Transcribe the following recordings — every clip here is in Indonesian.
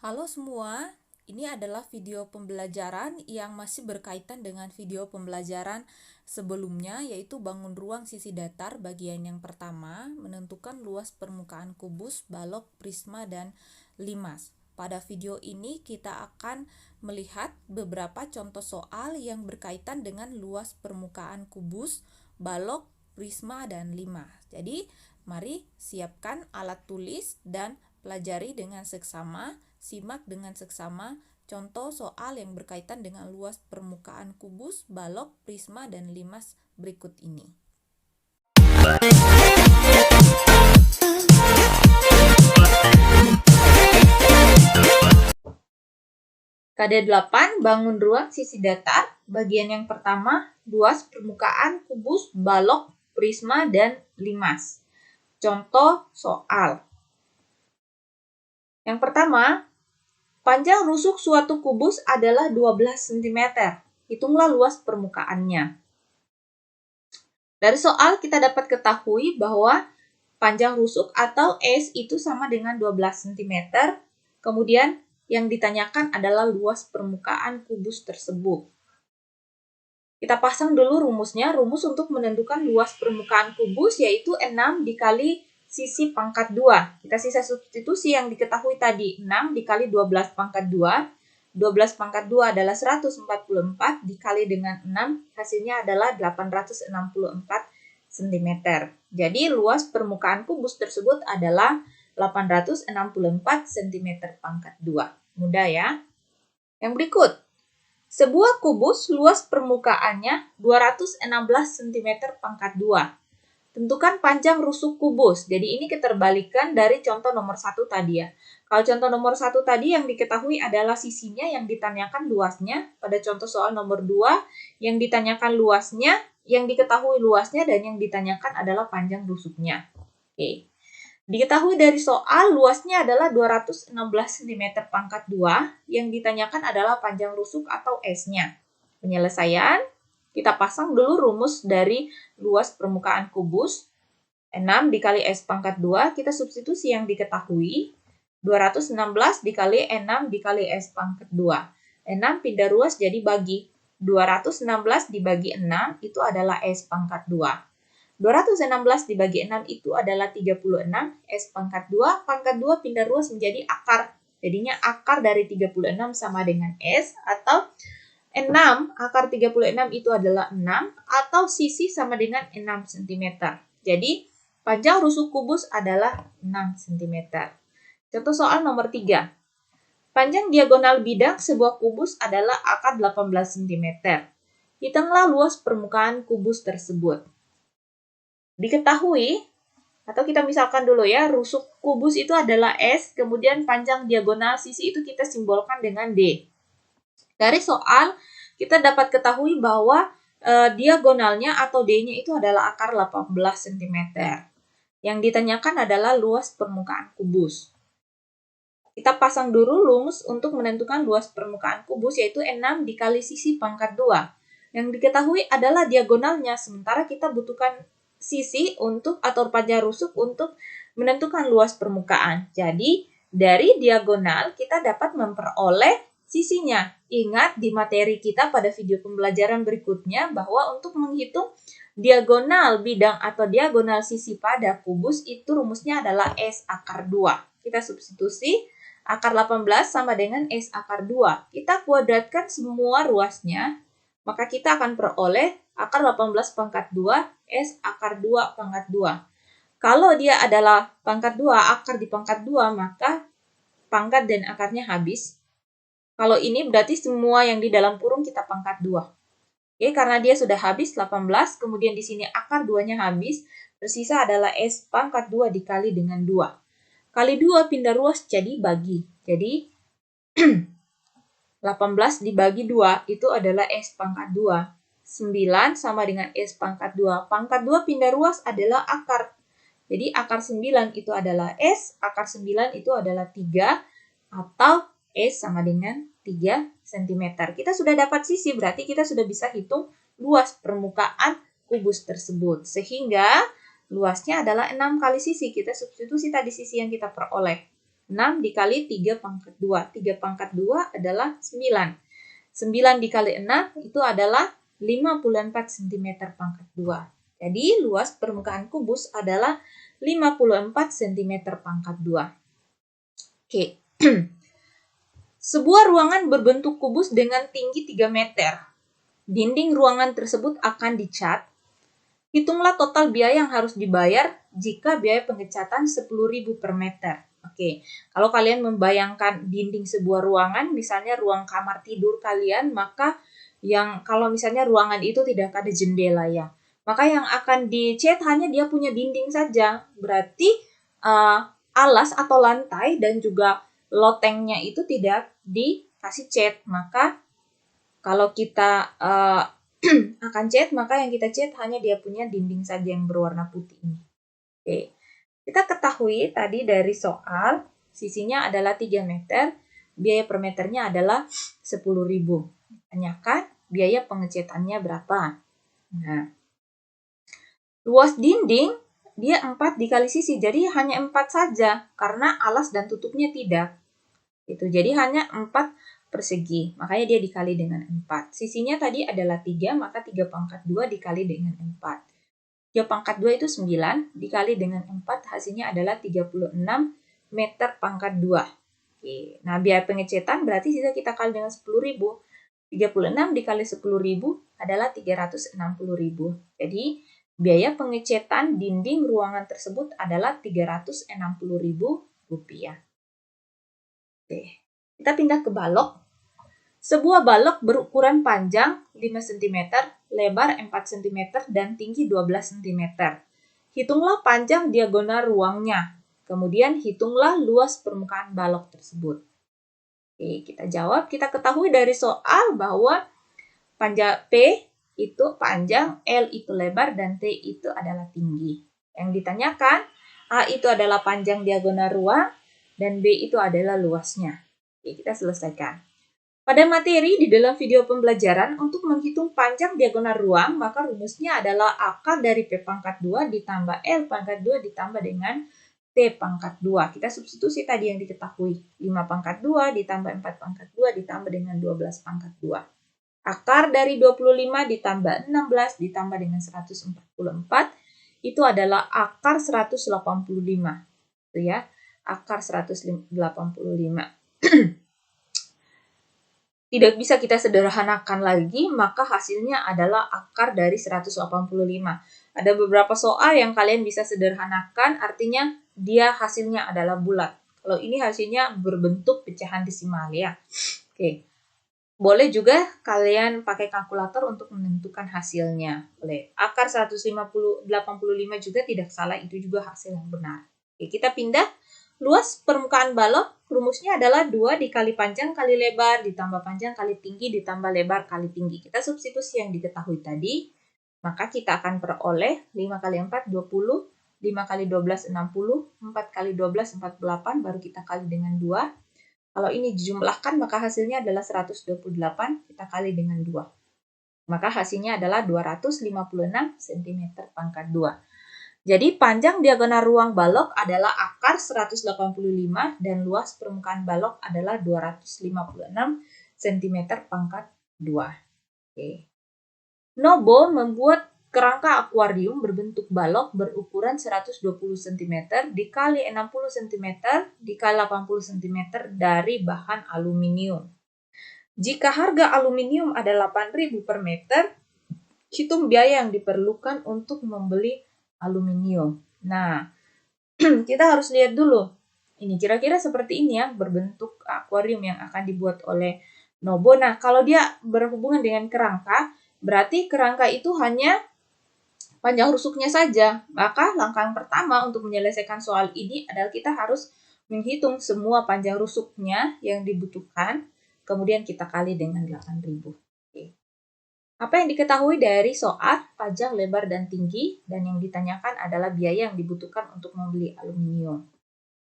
Halo semua, ini adalah video pembelajaran yang masih berkaitan dengan video pembelajaran sebelumnya, yaitu bangun ruang sisi datar bagian yang pertama, menentukan luas permukaan kubus, balok, prisma, dan limas. Pada video ini kita akan melihat beberapa contoh soal yang berkaitan dengan luas permukaan kubus, balok, prisma, dan limas. Jadi, mari siapkan alat tulis dan pelajari dengan seksama. Simak dengan seksama contoh soal yang berkaitan dengan luas permukaan kubus, balok, prisma, dan limas berikut ini. KD8, bangun ruang sisi datar. Bagian yang pertama, luas permukaan kubus, balok, prisma, dan limas. Contoh soal. Yang pertama, panjang rusuk suatu kubus adalah 12 cm. Hitunglah luas permukaannya. Dari soal kita dapat ketahui bahwa panjang rusuk atau S itu sama dengan 12 cm. Kemudian yang ditanyakan adalah luas permukaan kubus tersebut. Kita pasang dulu rumusnya. Rumus untuk menentukan luas permukaan kubus yaitu 6 dikali sisi pangkat 2. Kita sisa substitusi yang diketahui tadi. 6 dikali 12 pangkat 2. 12 pangkat 2 adalah 144 dikali dengan 6. Hasilnya adalah 864 cm. Jadi luas permukaan kubus tersebut adalah 864 cm pangkat 2. Mudah ya. Yang berikut. Sebuah kubus luas permukaannya 216 cm pangkat 2. Tentukan panjang rusuk kubus. Jadi ini keterbalikan dari contoh nomor 1 tadi ya. Kalau contoh nomor 1 tadi yang diketahui adalah sisinya, yang ditanyakan luasnya. Pada contoh soal nomor 2 yang ditanyakan luasnya, yang diketahui luasnya, dan yang ditanyakan adalah panjang rusuknya. Oke. Diketahui dari soal luasnya adalah 216 cm pangkat 2, yang ditanyakan adalah panjang rusuk atau S-nya. Penyelesaian, kita pasang dulu rumus dari luas permukaan kubus. 6 dikali S pangkat 2, kita substitusi yang diketahui. 216 dikali 6 dikali S pangkat 2. 6 pindah ruas jadi bagi. 216 dibagi 6 itu adalah S pangkat 2. 216 dibagi 6 itu adalah 36, S pangkat 2, pangkat 2 pindah ruas menjadi akar. Jadinya akar dari 36 sama dengan S, atau 6, akar 36 itu adalah 6, atau sisi sama dengan 6 cm. Jadi, panjang rusuk kubus adalah 6 cm. Contoh soal nomor 3. Panjang diagonal bidang sebuah kubus adalah akar 18 cm. Hitunglah luas permukaan kubus tersebut. Diketahui, atau kita misalkan dulu ya, rusuk kubus itu adalah S, kemudian panjang diagonal sisi itu kita simbolkan dengan D. Dari soal, kita dapat ketahui bahwa diagonalnya atau D-nya itu adalah akar 18 cm. Yang ditanyakan adalah luas permukaan kubus. Kita pasang dulu rumus untuk menentukan luas permukaan kubus, yaitu 6 dikali sisi pangkat 2. Yang diketahui adalah diagonalnya, sementara kita butuhkan sisi untuk atau panjang rusuk untuk menentukan luas permukaan. Jadi, dari diagonal kita dapat memperoleh sisinya. Ingat di materi kita pada video pembelajaran berikutnya bahwa untuk menghitung diagonal bidang atau diagonal sisi pada kubus itu rumusnya adalah S akar 2. Kita substitusi akar 18 sama dengan S akar 2. Kita kuadratkan semua ruasnya, maka kita akan peroleh akar 18 pangkat 2, S akar 2 pangkat 2. Kalau dia adalah pangkat 2, akar di pangkat 2, maka pangkat dan akarnya habis. Kalau ini berarti semua yang di dalam kurung kita pangkat 2. Oke, karena dia sudah habis 18, kemudian di sini akar 2-nya habis, tersisa adalah S pangkat 2 dikali dengan 2. Kali 2 pindah ruas jadi bagi. Jadi 18 dibagi 2 itu adalah S pangkat 2. 9 sama dengan S pangkat 2. Pangkat 2 pindah ruas adalah akar. Jadi akar 9 itu adalah S, akar 9 itu adalah 3, atau S sama dengan 3 cm. Kita sudah dapat sisi, berarti kita sudah bisa hitung luas permukaan kubus tersebut. Sehingga luasnya adalah 6 kali sisi. Kita substitusi tadi sisi yang kita peroleh. 6 dikali 3 pangkat 2. 3 pangkat 2 adalah 9. 9 dikali 6 itu adalah 54 cm pangkat 2. Jadi luas permukaan kubus adalah 54 cm pangkat 2. Oke. Sebuah ruangan berbentuk kubus dengan tinggi 3 meter. Dinding ruangan tersebut akan dicat. Hitunglah total biaya yang harus dibayar jika biaya pengecatan 10.000 per meter. Oke, kalau kalian membayangkan dinding sebuah ruangan, misalnya ruang kamar tidur kalian, maka kalau misalnya ruangan itu tidak ada jendela ya, maka yang akan dicat hanya dia punya dinding saja. Berarti alas atau lantai dan juga lotengnya itu tidak dikasih cat. Maka kalau kita akan cat, maka yang kita cat hanya dia punya dinding saja yang berwarna putih ini. Oke. Kita ketahui tadi dari soal, sisinya adalah 3 meter, biaya per meternya adalah 10.000. Tanyakan biaya pengecatannya berapa. Nah, luas dinding dia 4 dikali sisi, jadi hanya 4 saja, karena alas dan tutupnya tidak. Jadi hanya 4 persegi, makanya dia dikali dengan 4. Sisinya tadi adalah 3, maka 3 pangkat 2 dikali dengan 4. 3 pangkat 2 itu 9, dikali dengan 4, hasilnya adalah 36 meter pangkat 2. Oke. Nah, biaya pengecatan berarti kita kali dengan 10.000. 36 dikali 10.000 adalah 360.000. Jadi, biaya pengecatan dinding ruangan tersebut adalah 360.000 rupiah. Oke. Kita pindah ke balok. Sebuah balok berukuran panjang 5 cm, lebar 4 cm, dan tinggi 12 cm. Hitunglah panjang diagonal ruangnya. Kemudian hitunglah luas permukaan balok tersebut. Oke, kita jawab. Kita ketahui dari soal bahwa panjang P itu panjang, L itu lebar, dan T itu adalah tinggi. Yang ditanyakan, A itu adalah panjang diagonal ruang, dan B itu adalah luasnya. Oke, kita selesaikan. Pada materi di dalam video pembelajaran, untuk menghitung panjang diagonal ruang, maka rumusnya adalah akar dari P pangkat 2 ditambah L pangkat 2 ditambah dengan T pangkat 2. Kita substitusi tadi yang diketahui. 5 pangkat 2 ditambah 4 pangkat 2 ditambah dengan 12 pangkat 2. Akar dari 25 ditambah 16 ditambah dengan 144, itu adalah akar 185. Itu ya, akar 185. Tidak bisa kita sederhanakan lagi, maka hasilnya adalah akar dari 185. Ada beberapa soal yang kalian bisa sederhanakan, artinya dia hasilnya adalah bulat. Kalau ini hasilnya berbentuk pecahan desimal ya. Oke. Boleh juga kalian pakai kalkulator untuk menentukan hasilnya. Boleh. Akar 185 juga tidak salah, itu juga hasil yang benar. Oke, kita pindah. Luas permukaan balok, rumusnya adalah 2 dikali panjang kali lebar, ditambah panjang kali tinggi, ditambah lebar kali tinggi. Kita substitusi yang diketahui tadi, maka kita akan peroleh 5 kali 4, 20, 5 kali 12, 60, 4 kali 12, 48, baru kita kali dengan 2. Kalau ini dijumlahkan, maka hasilnya adalah 128, kita kali dengan 2. Maka hasilnya adalah 256 cm pangkat 2. Jadi panjang diagonal ruang balok adalah akar 185 dan luas permukaan balok adalah 256 cm pangkat 2. Oke. Nobo membuat kerangka akuarium berbentuk balok berukuran 120 cm dikali 60 cm dikali 80 cm dari bahan aluminium. Jika harga aluminium adalah 8.000 per meter, hitung biaya yang diperlukan untuk membeli aluminium. Nah, kita harus lihat dulu. Ini kira-kira seperti ini ya, berbentuk akuarium yang akan dibuat oleh Nobo. Nah, kalau dia berhubungan dengan kerangka, berarti kerangka itu hanya panjang rusuknya saja. Maka langkah yang pertama untuk menyelesaikan soal ini adalah kita harus menghitung semua panjang rusuknya yang dibutuhkan, kemudian kita kali dengan 8.000. Oke. Apa yang diketahui dari soal panjang, lebar, dan tinggi, dan yang ditanyakan adalah biaya yang dibutuhkan untuk membeli aluminium.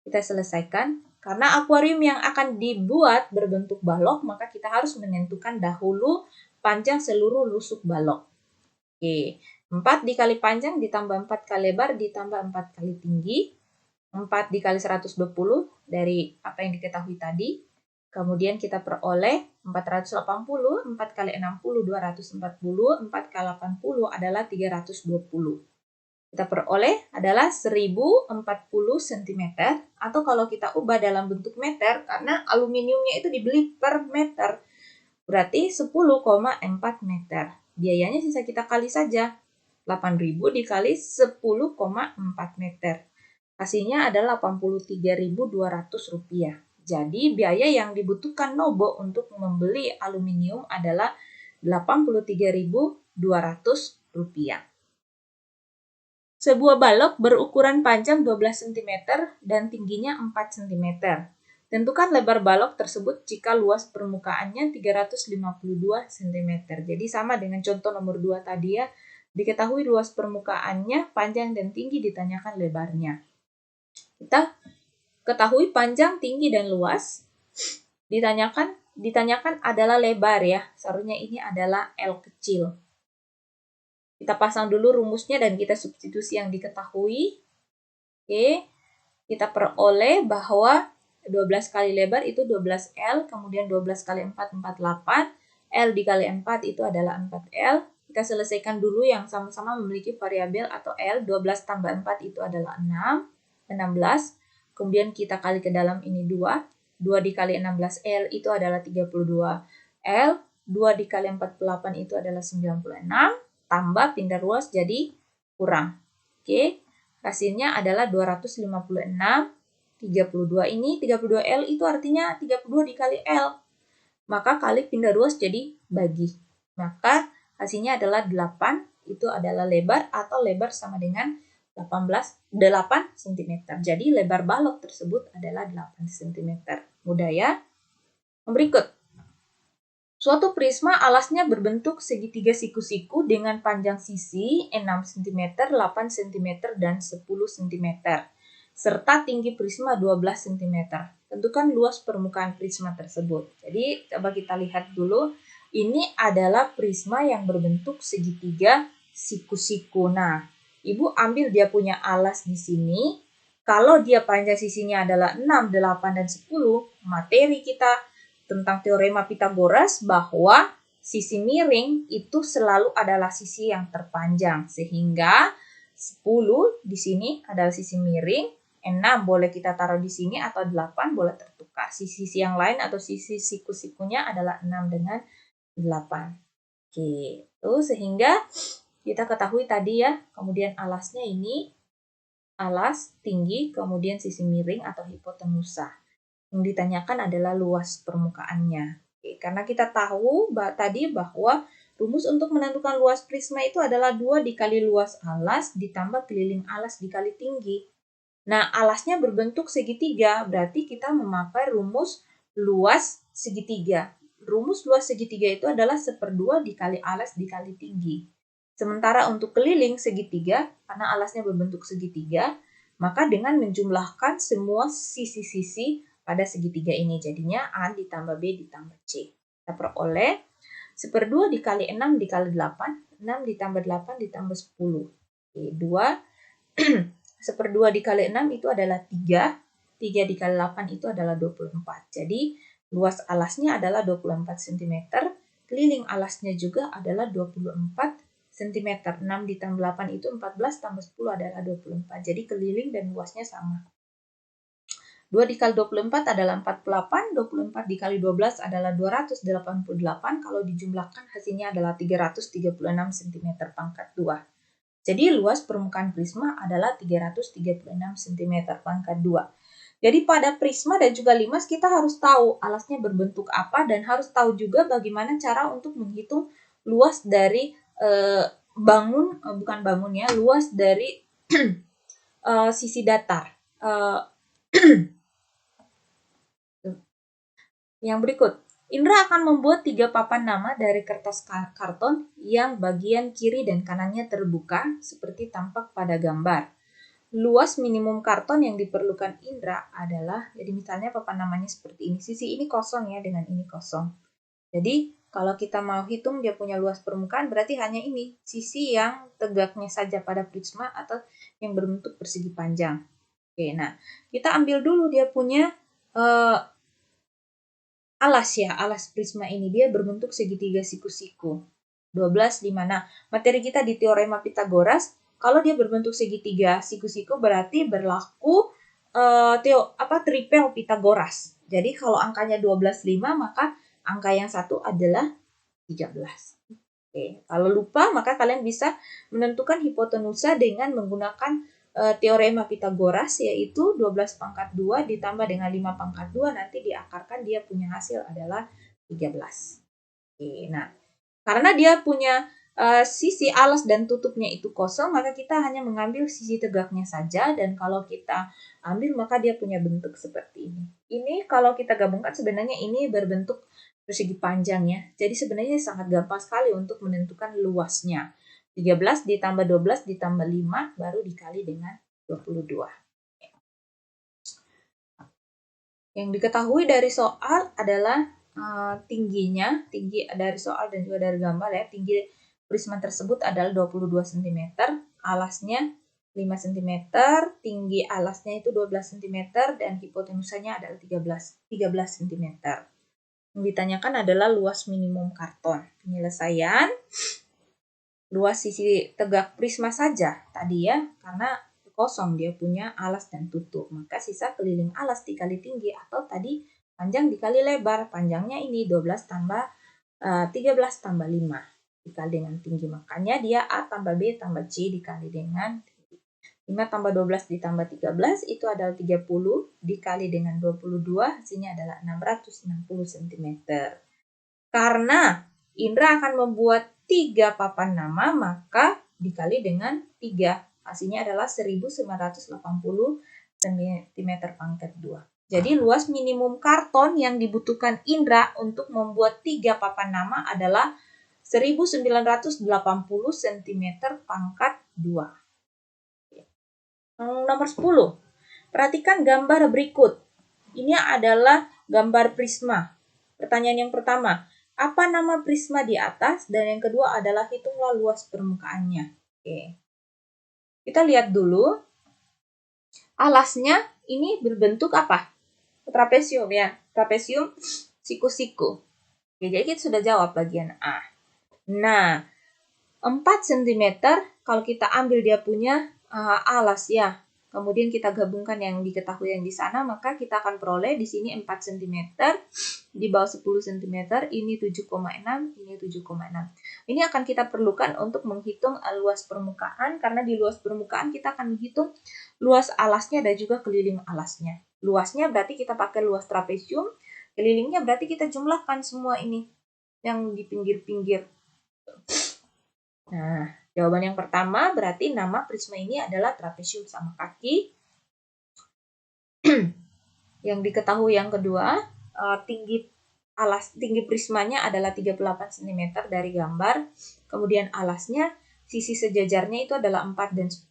Kita selesaikan. Karena akuarium yang akan dibuat berbentuk balok, maka kita harus menentukan dahulu panjang seluruh rusuk balok. Oke, 4 dikali panjang ditambah 4 kali lebar ditambah 4 kali tinggi. 4 dikali 120 dari apa yang diketahui tadi. Kemudian kita peroleh 480, 4 kali 60, 240, 4 kali 80 adalah 320. Kita peroleh adalah 1040 cm, atau kalau kita ubah dalam bentuk meter, karena aluminiumnya itu dibeli per meter, berarti 10,4 meter. Biayanya sisa kita kali saja, 8.000 dikali 10,4 meter. Hasilnya adalah Rp83.200. Jadi biaya yang dibutuhkan Nobo untuk membeli aluminium adalah Rp83.200. Sebuah balok berukuran panjang 12 cm dan tingginya 4 cm. Tentukan lebar balok tersebut jika luas permukaannya 352 cm. Jadi sama dengan contoh nomor 2 tadi ya, diketahui luas permukaannya, panjang dan tinggi, ditanyakan lebarnya. Kita ketahui panjang, tinggi, dan luas. Ditanyakan adalah lebar ya. Seharusnya ini adalah L kecil. Kita pasang dulu rumusnya dan kita substitusi yang diketahui. Oke. Kita peroleh bahwa 12 kali lebar itu 12L, kemudian 12 kali 4, 48. L dikali 4 itu adalah 4L. Kita selesaikan dulu yang sama-sama memiliki variabel atau L. 12 tambah 4 itu adalah 6. 16. Kemudian kita kali ke dalam ini 2. 2 dikali 16L itu adalah 32L. 2 dikali 48 itu adalah 96. Tambah pindah ruas jadi kurang. Oke, hasilnya adalah 256. 32 ini, 32L itu artinya 32 dikali L. Maka kali pindah ruas jadi bagi. Maka hasilnya adalah 8, itu adalah lebar atau lebar sama dengan 8 cm. Jadi lebar balok tersebut adalah 8 cm. Mudah ya? Berikut. Suatu prisma alasnya berbentuk segitiga siku-siku dengan panjang sisi 6 cm, 8 cm, dan 10 cm. Serta tinggi prisma 12 cm. Tentukan luas permukaan prisma tersebut. Jadi coba kita lihat dulu. Ini adalah prisma yang berbentuk segitiga siku-siku. Nah, Ibu ambil dia punya alas di sini. Kalau dia panjang sisinya adalah 6, 8, dan 10, materi kita tentang teorema Pythagoras bahwa sisi miring itu selalu adalah sisi yang terpanjang. Sehingga 10 di sini adalah sisi miring, 6 boleh kita taruh di sini atau 8 boleh tertukar. Sisi yang lain atau sisi siku-sikunya adalah 6 dengan 8. Oke, itu sehingga kita ketahui tadi ya, kemudian alasnya ini alas tinggi, kemudian sisi miring atau hipotenusa. Yang ditanyakan adalah luas permukaannya. Oke, karena kita tahu tadi bahwa rumus untuk menentukan luas prisma itu adalah 2 dikali luas alas ditambah keliling alas dikali tinggi. Nah, alasnya berbentuk segitiga, berarti kita memakai rumus luas segitiga. Rumus luas segitiga itu adalah 1/2 dikali alas dikali tinggi. Sementara untuk keliling segitiga, karena alasnya berbentuk segitiga, maka dengan menjumlahkan semua sisi-sisi pada segitiga ini, jadinya A ditambah B ditambah C. Kita peroleh 1/2 dikali 6 dikali 8, 6 ditambah 8 ditambah 10. Oke, 2. 1/2 dikali 6 itu adalah 3. 3 dikali 8 itu adalah 24. Jadi, luas alasnya adalah 24 cm. Keliling alasnya juga adalah 24 cm. 6 ditambah 8 itu 14, tambah 10 adalah 24. Jadi, keliling dan luasnya sama. 2 dikali 24 adalah 48, 24 dikali 12 adalah 288, kalau dijumlahkan hasilnya adalah 336 cm pangkat 2. Jadi luas permukaan prisma adalah 336 cm pangkat 2. Jadi pada prisma dan juga limas kita harus tahu alasnya berbentuk apa dan harus tahu juga bagaimana cara untuk menghitung luas dari luas dari sisi datar. Yang berikut, Indra akan membuat 3 papan nama dari kertas karton yang bagian kiri dan kanannya terbuka seperti tampak pada gambar. Luas minimum karton yang diperlukan Indra adalah, jadi misalnya papan namanya seperti ini, sisi ini kosong ya, dengan ini kosong. Jadi kalau kita mau hitung dia punya luas permukaan, berarti hanya ini, sisi yang tegaknya saja pada prisma atau yang berbentuk persegi panjang. Oke, nah kita ambil dulu dia punya alas ya, alas prisma ini dia berbentuk segitiga siku-siku. 12 di mana materi kita di teorema Pitagoras, kalau dia berbentuk segitiga siku-siku berarti berlaku tripel Pitagoras. Jadi kalau angkanya 12, 5, maka angka yang satu adalah 13. Oke, kalau lupa maka kalian bisa menentukan hipotenusa dengan menggunakan teorema Pitagoras, yaitu 12 pangkat 2 ditambah dengan 5 pangkat 2 nanti diakarkan dia punya hasil adalah 13. Oke, nah karena dia punya sisi alas dan tutupnya itu kosong, maka kita hanya mengambil sisi tegaknya saja, dan kalau kita ambil maka dia punya bentuk seperti ini. Ini kalau kita gabungkan sebenarnya ini berbentuk persegi panjang ya. Jadi sebenarnya sangat gampang sekali untuk menentukan luasnya. 13 ditambah 12 ditambah 5 baru dikali dengan 22. Yang diketahui dari soal adalah tingginya, tinggi dari soal dan juga dari gambar ya, tinggi prisma tersebut adalah 22 cm, alasnya 5 cm, tinggi alasnya itu 12 cm, dan hipotenusanya adalah 13 cm. Yang ditanyakan adalah luas minimum karton. Penyelesaian, luas sisi tegak prisma saja tadi ya, karena kosong dia punya alas dan tutup. Maka sisa keliling alas dikali tinggi atau tadi panjang dikali lebar. Panjangnya ini 12 tambah 13 tambah 5 dikali dengan tinggi. Makanya dia A tambah B tambah C dikali dengan 5 tambah 12 ditambah 13 itu adalah 30 dikali dengan 22 hasilnya adalah 660 cm. Karena Indra akan membuat 3 papan nama, maka dikali dengan 3. Hasilnya adalah 1980 cm pangkat 2. Jadi luas minimum karton yang dibutuhkan Indra untuk membuat 3 papan nama adalah 1980 cm pangkat 2. Nomor 10. Perhatikan gambar berikut. Ini adalah gambar prisma. Pertanyaan yang pertama, apa nama prisma di atas? Dan yang kedua adalah hitunglah luas permukaannya. Oke. Kita lihat dulu. Alasnya ini berbentuk apa? Trapesium ya. Trapesium siku-siku. Oke, jadi kita sudah jawab bagian A. Nah, 4 cm kalau kita ambil dia punya alas ya. Kemudian kita gabungkan yang diketahui yang di sana, maka kita akan peroleh di sini 4 cm, di bawah 10 cm, ini 7,6, ini 7,6. Ini akan kita perlukan untuk menghitung luas permukaan, karena di luas permukaan kita akan menghitung luas alasnya dan juga keliling alasnya. Luasnya berarti kita pakai luas trapesium, kelilingnya berarti kita jumlahkan semua ini yang di pinggir-pinggir. Nah, jawaban yang pertama berarti nama prisma ini adalah trapesium sama kaki. Yang diketahui yang kedua, tinggi prismanya adalah 38 cm dari gambar. Kemudian alasnya, sisi sejajarnya itu adalah 4 dan 10.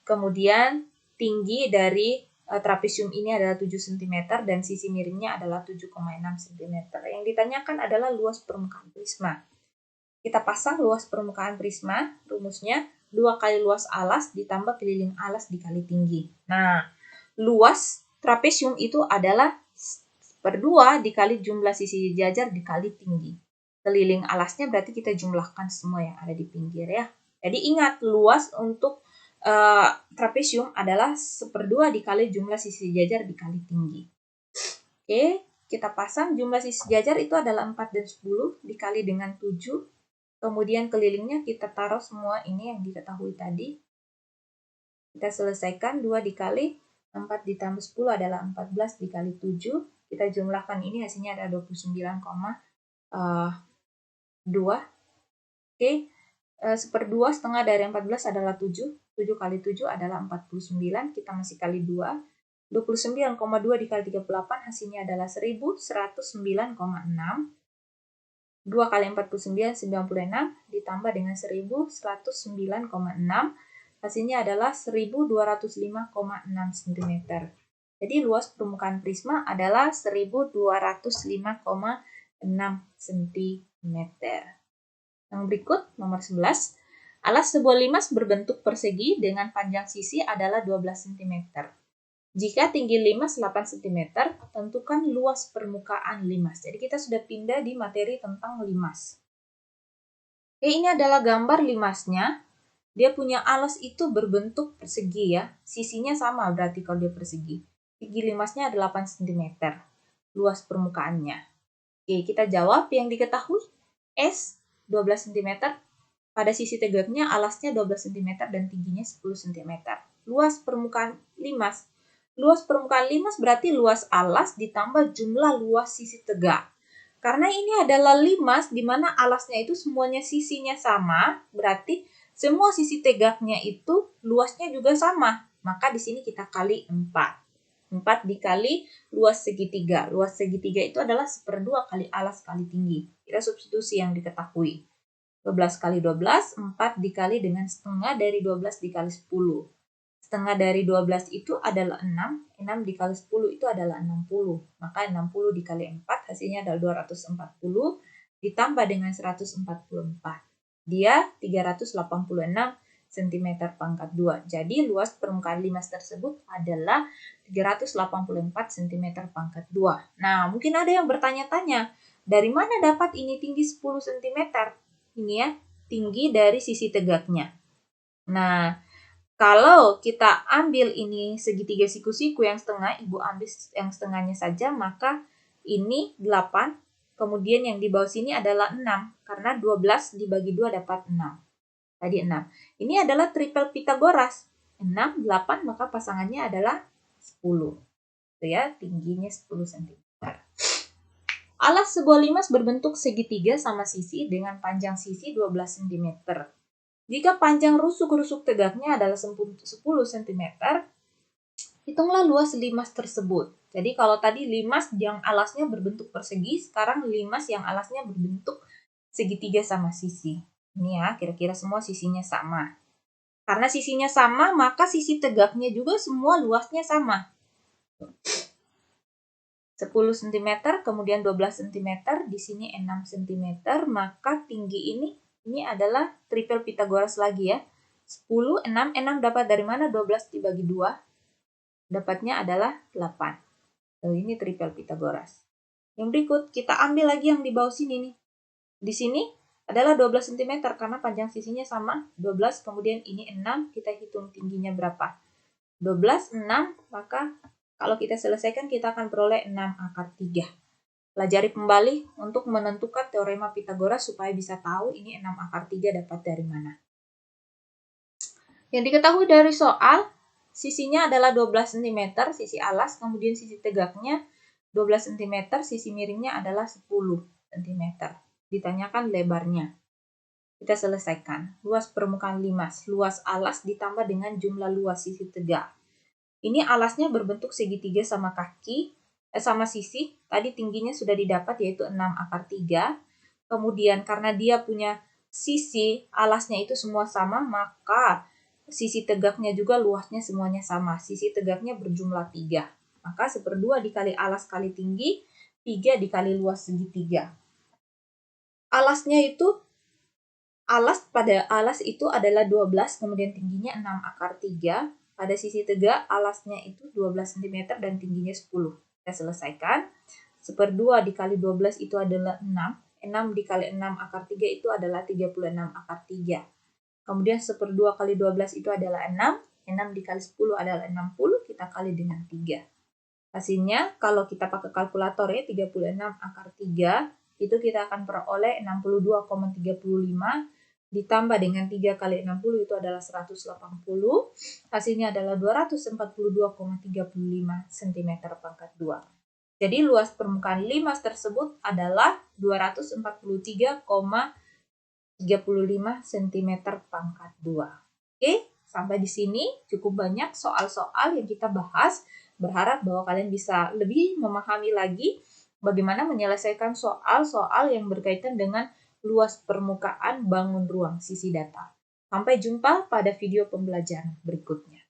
Kemudian tinggi dari trapesium ini adalah 7 cm dan sisi miringnya adalah 7,6 cm. Yang ditanyakan adalah luas permukaan prisma. Kita pasang luas permukaan prisma, rumusnya 2 kali luas alas ditambah keliling alas dikali tinggi. Nah, luas trapesium itu adalah 1/2 dikali jumlah sisi jajar dikali tinggi. Keliling alasnya berarti kita jumlahkan semua yang ada di pinggir ya. Jadi ingat, luas untuk trapesium adalah 1/2 dikali jumlah sisi jajar dikali tinggi. Oke, kita pasang jumlah sisi jajar itu adalah 4 dan 10 dikali dengan 7. Kemudian kelilingnya kita taruh semua ini yang diketahui tadi. Kita selesaikan 2 dikali 4 ditambah 10 adalah 14 dikali 7. Kita jumlahkan ini hasilnya ada 29,2. Oke, 1/2 setengah dari 14 adalah 7. 7 kali 7 adalah 49. Kita masih kali 2. 29,2 dikali 38 hasilnya adalah 1109,6. 2 kali 49, 96, ditambah dengan 1109,6, hasilnya adalah 1205,6 cm. Jadi luas permukaan prisma adalah 1205,6 cm. Yang berikut, nomor 11. Alas sebuah limas berbentuk persegi dengan panjang sisi adalah 12 cm. Jika tinggi limas 8 cm, tentukan luas permukaan limas. Jadi kita sudah pindah di materi tentang limas. Oke, ini adalah gambar limasnya. Dia punya alas itu berbentuk persegi ya. Sisinya sama berarti kalau dia persegi. Tinggi limasnya ada 8 cm. Luas permukaannya. Oke, kita jawab yang diketahui. S 12 cm. Pada sisi tegaknya alasnya 12 cm dan tingginya 10 cm. Luas permukaan limas. Luas permukaan limas berarti luas alas ditambah jumlah luas sisi tegak. Karena ini adalah limas di mana alasnya itu semuanya sisinya sama, berarti semua sisi tegaknya itu luasnya juga sama. Maka di sini kita kali 4. 4 dikali luas segitiga. Luas segitiga itu adalah 1/2 kali alas kali tinggi. Kita substitusi yang diketahui. 12 kali 12, 4 dikali dengan setengah dari 12 dikali 10. Setengah dari 12 itu adalah 6, 6 dikali 10 itu adalah 60. Maka 60 dikali 4 hasilnya adalah 240 ditambah dengan 144. Dia 386 cm pangkat 2. Jadi luas permukaan limas tersebut adalah 384 cm pangkat 2. Nah, mungkin ada yang bertanya-tanya, dari mana dapat ini tinggi 10 cm? Ini ya, tinggi dari sisi tegaknya. Nah, kalau kita ambil ini segitiga siku-siku yang setengah, Ibu ambil yang setengahnya saja, maka ini 8, kemudian yang di bawah sini adalah 6, karena 12 dibagi 2 dapat 6. Tadi 6. Ini adalah triple Pythagoras. 6, 8, maka pasangannya adalah 10. Itu ya, tingginya 10 cm. Alas sebuah limas berbentuk segitiga sama sisi dengan panjang sisi 12 cm. Jika panjang rusuk-rusuk tegaknya adalah 10 cm, hitunglah luas limas tersebut. Jadi kalau tadi limas yang alasnya berbentuk persegi, sekarang limas yang alasnya berbentuk segitiga sama sisi. Ini ya, kira-kira semua sisinya sama. Karena sisinya sama, maka sisi tegaknya juga semua luasnya sama. 10 cm, kemudian 12 cm, di sini 6 cm, maka tinggi ini adalah triple Pythagoras lagi ya. 10, 6 dapat dari mana? 12 dibagi 2, dapatnya adalah 8. Ini triple Pythagoras. Yang berikut, kita ambil lagi yang di bawah sini nih. Di sini adalah 12 cm karena panjang sisinya sama, 12, kemudian ini 6, kita hitung tingginya berapa. 12, 6, maka kalau kita selesaikan kita akan peroleh 6 akar 3. Pelajari kembali untuk menentukan teorema Pythagoras supaya bisa tahu ini 6 akar 3 dapat dari mana. Yang diketahui dari soal, sisinya adalah 12 cm, sisi alas, kemudian sisi tegaknya 12 cm, sisi miringnya adalah 10 cm. Ditanyakan lebarnya. Kita selesaikan. Luas permukaan limas, luas alas ditambah dengan jumlah luas sisi tegak. Ini alasnya berbentuk segitiga sama sama sisi. Tadi tingginya sudah didapat yaitu 6 akar 3. Kemudian karena dia punya sisi alasnya itu semua sama, maka sisi tegaknya juga luasnya semuanya sama. Sisi tegaknya berjumlah 3. Maka 1/2 dikali alas kali tinggi, 3 dikali luas segitiga. Alasnya itu, pada alas itu adalah 12, kemudian tingginya 6 akar 3. Pada sisi tegak, alasnya itu 12 cm dan tingginya 10. Kita selesaikan. 1/2 dikali 12 itu adalah 6. 6 dikali 6 akar 3 itu adalah 36 akar 3. Kemudian 1/2 kali 12 itu adalah 6. 6 dikali 10 adalah 60. Kita kali dengan 3. Hasilnya, kalau kita pakai kalkulator ya, 36 akar 3, itu kita akan peroleh 62,35. Ditambah dengan 3 kali 60 itu adalah 180. Hasilnya adalah 242,35 cm pangkat 2. Jadi luas permukaan limas tersebut adalah 243,35 cm pangkat 2. Oke, sampai di sini cukup banyak soal-soal yang kita bahas. Berharap bahwa kalian bisa lebih memahami lagi bagaimana menyelesaikan soal-soal yang berkaitan dengan luas permukaan bangun ruang sisi data. Sampai jumpa pada video pembelajaran berikutnya.